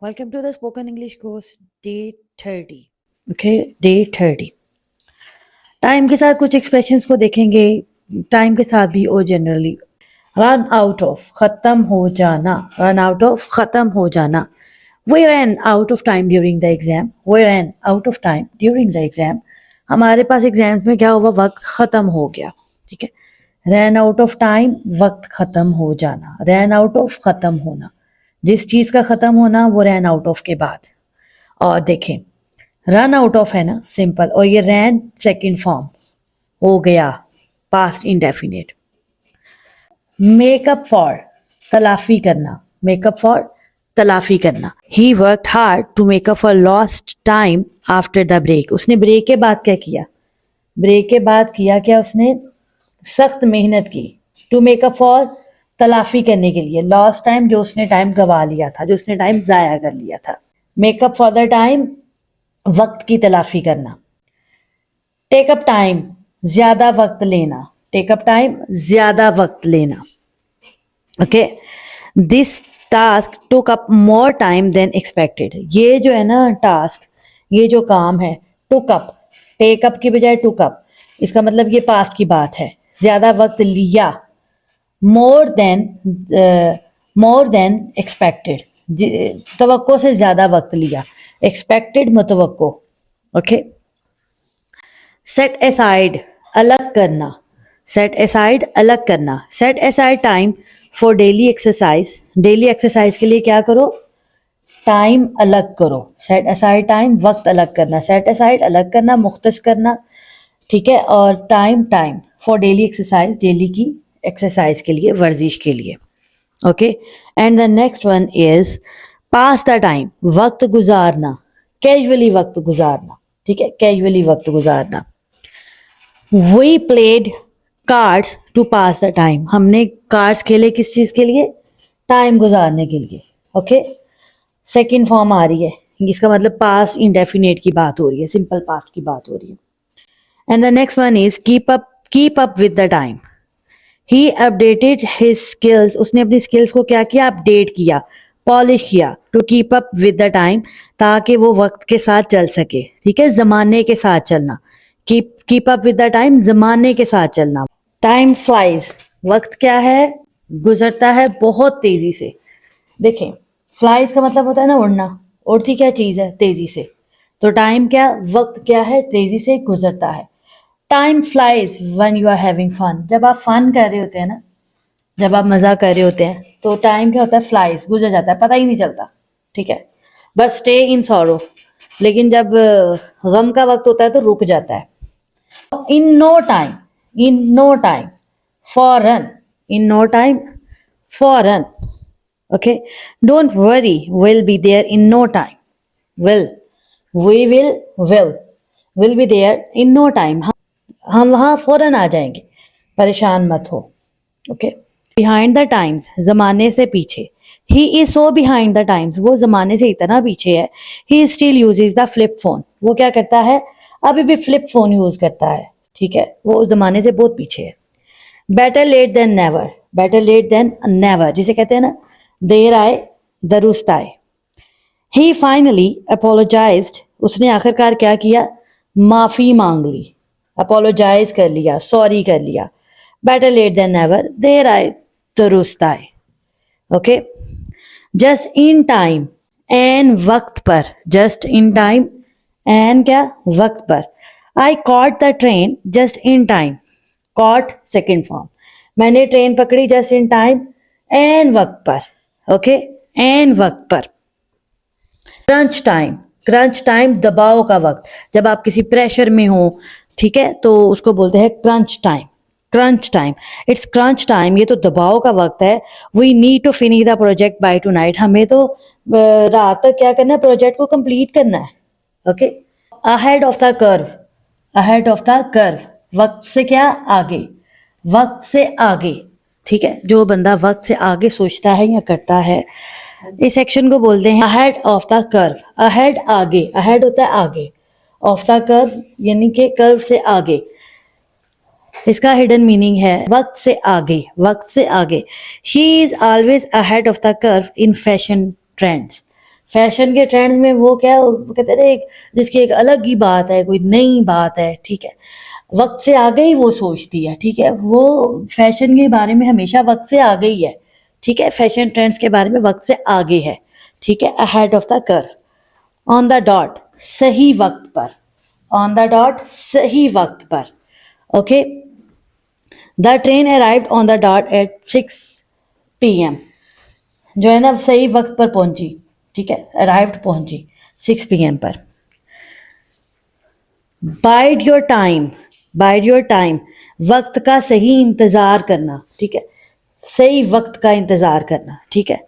Welcome to the Spoken English course day 30. Okay, day 30. Time के साथ कुछ expressions को देखेंगे, टाइम के साथ भी और जनरली रन आउट ऑफ खत्म हो जाना, रन आउट ऑफ खत्म हो जाना. We ran out of time during the exam. We ran out of time during the exam. हमारे पास एग्जाम्स में क्या हुआ, वक्त खत्म हो गया. ठीक है, रैन आउट ऑफ टाइम, वक्त खत्म हो जाना. रैन आउट ऑफ खत्म होना, जिस चीज का खत्म होना वो रैन आउट ऑफ के बाद. और देखें, रन आउट ऑफ है ना सिंपल, और ये रैन सेकंड फॉर्म हो गया पास्ट इंडेफिनिट. मेकअप फॉर तलाफी करना, मेकअप फॉर तलाफी करना. He worked hard to make up for lost time after the break. उसने ब्रेक के बाद क्या किया, ब्रेक के बाद किया क्या, उसने सख्त मेहनत की. टू मेकअप फॉर तलाफी करने के लिए, लॉस्ट टाइम जो उसने टाइम गवा लिया था, जो उसने टाइम ज़ाया कर लिया था. मेकअप फॉर द टाइम, वक्त की तलाफी करना. टेक अप टाइम, ज्यादा वक्त लेना. टेक अप टाइम, ज्यादा वक्त लेना. Okay, this task took up more time then expected. ये जो है ना टास्क, ये जो काम है, टुक अप, टेक अप की बजाय टुक अप, इसका मतलब ये पास्ट की बात है. ज्यादा वक्त लिया, मोर देन एक्सपेक्टेड, तवक्को से ज्यादा वक्त लिया. एक्सपेक्टेड मुतवक्को. ओके. सेट एसाइड, अलग करना. सेट एसाइड, अलग करना. Set aside time for daily exercise. Daily exercise के लिए क्या करो, टाइम अलग करो. सेट एसाइड टाइम, वक्त अलग करना. सेट एसाइड, अलग करना, मुख्तस करना. ठीक है, और time for daily exercise, daily की एक्सरसाइज के लिए, वर्जिश के लिए. Okay. And the next one is pass the time, वक्त गुजारना. कैजुअली वक्त गुजारना. ठीक है, कैजुअली वक्त गुजारना. We played cards to pass the time. हमने कार्ड्स खेले किस चीज के लिए, टाइम गुजारने के लिए. ओके, सेकेंड फॉर्म आ रही है, इसका मतलब पास्ट इंडेफिनिट की बात हो रही है, सिंपल पास्ट की बात हो रही है. And the next one is keep up with the time. He updated his skills. उसने अपनी स्किल्स को क्या किया, अपडेट किया, पॉलिश किया. To keep up with the time, ताकि वो वक्त के साथ चल सके. ठीक है, जमाने के साथ चलना. Keep up with the time, जमाने के साथ चलना. टाइम फ्लाइज, वक्त क्या है, गुजरता है बहुत तेजी से. देखें, फ्लाइज का मतलब होता है ना उड़ना. उड़ती क्या चीज है, तेजी से. तो टाइम क्या, वक्त क्या है, तेजी से गुजरता है. Time flies when you are having fun. जब आप फन कर रहे होते हैं ना, जब आप मजा कर रहे होते हैं, तो टाइम क्या होता है, फ्लाइज, गुजर जाता है, पता ही नहीं चलता. ठीक है, बस स्टे इन सॉरो. लेकिन जब गम का वक्त होता है तो रुक जाता है. In no time, in no time, फौरन. इन नो टाइम, फौरन. Okay. Don't worry, will be there in no time. Will, we will be there in no time. हम वहां फौरन आ जाएंगे, परेशान मत हो. ओके. बिहाइंड द टाइम्स, जमाने से पीछे. He is so behind the times, वो जमाने से इतना पीछे है. He still uses the flip phone. वो क्या करता है, अभी भी फ्लिप फोन यूज करता है. ठीक है, वो जमाने से बहुत पीछे है. Better late than never. Better late than never, जिसे कहते हैं ना, देर आए दुरुस्त आए. He finally apologised. उसने आखिरकार क्या किया, माफी मांग ली, अपोलोजाइज कर लिया, सॉरी कर लिया. बेटर लेट देन नेवर, देर आए दुरुस्त आए. ओके. जस्ट इन टाइम, एन वक्त पर. जस्ट इन टाइम, एन क्या, वक्त पर. I caught the train just in time. Caught second form, मैंने ट्रेन पकड़ी जस्ट इन टाइम, एन वक्त पर. ओके, एन वक्त पर. क्रंच टाइम, क्रंच टाइम दबाव का वक्त. जब आप किसी प्रेशर में हो, ठीक है, तो उसको बोलते हैं crunch time. Crunch time, it's crunch time, ये तो दबाव का वक्त है. We need to finish the project by tonight. हमें तो रात तक क्या करना है, प्रोजेक्ट को कंप्लीट करना है. Okay. Ahead of the curve, ahead of the curve, वक्त से क्या, आगे, वक्त से आगे. ठीक है, जो बंदा वक्त से आगे सोचता है या करता है, इस सेक्शन को बोलते हैं ahead of the curve. Ahead आगे, अहेड होता है आगे, ऑफ द कर्व यानी कि कर्व से आगे. इसका हिडन मीनिंग है वक्त से आगे, वक्त से आगे. She is always ahead of the curve in fashion trends. Fashion के ट्रेंड्स में वो क्या है, वो कहते थे एक जिसकी एक अलग ही बात है, कोई नई बात है, ठीक है, वक्त से आगे ही वो सोचती है, ठीक है, वो फैशन के बारे में हमेशा वक्त से आगे ही है, ठीक है, फैशन ट्रेंड्स के बारे में वक्त से आगे है, ठीक है, ahead of the curve. On the dot, सही वक्त पर, ऑन द डॉट, सही वक्त पर, okay. The train arrived on the dot at 6 PM, जो है ना सही वक्त पर पहुंची, ठीक है, अराइव्ड पहुंची 6 PM पर। Wide your time, wide your time, वक्त का सही इंतजार करना, ठीक है, सही वक्त का इंतजार करना, ठीक है।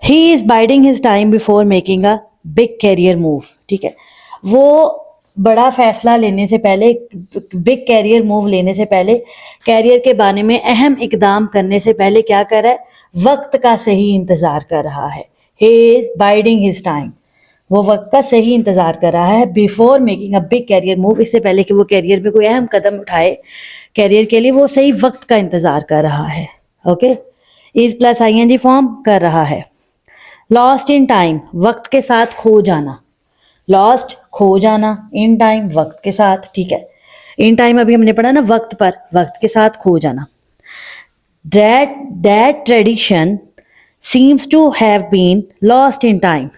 He is biding his time before making a big career move, ठीक है, वो बड़ा फैसला लेने से पहले, बिग कैरियर मूव लेने से पहले, कैरियर के बारे में अहम इकदाम करने से पहले क्या कर रहा है, वक्त का सही इंतजार कर रहा है। He is biding his time, वो वक्त का सही इंतजार कर रहा है, before making a big career move, इससे पहले कि वो कैरियर में कोई अहम कदम उठाए, कैरियर के लिए वो सही वक्त का इंतजार कर रहा है, okay. Is plus ING form कर रहा है। लॉस्ट इन टाइम, वक्त के साथ खो जाना, लॉस्ट खो जाना, इन टाइम वक्त के साथ, ठीक है, इन टाइम अभी हमने पढ़ा ना वक्त पर, वक्त के साथ खो जाना। That tradition seems to have been lost in time,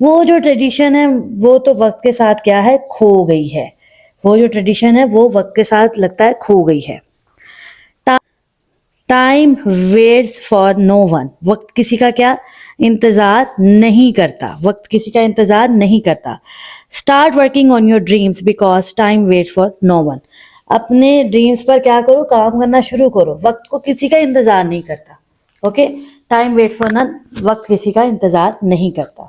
वो जो ट्रेडिशन है वो तो वक्त के साथ क्या है, खो गई है, वो जो ट्रेडिशन है वो वक्त के साथ लगता है खो गई है। Time waits for no one, वक्त किसी का क्या इंतजार नहीं करता, वक्त किसी का इंतजार नहीं करता। Start working on your dreams because time waits for no one, अपने ड्रीम्स पर क्या करो, काम करना शुरू करो, वक्त को किसी का इंतजार नहीं करता, okay. Time waits for none, वक्त किसी का इंतजार नहीं करता।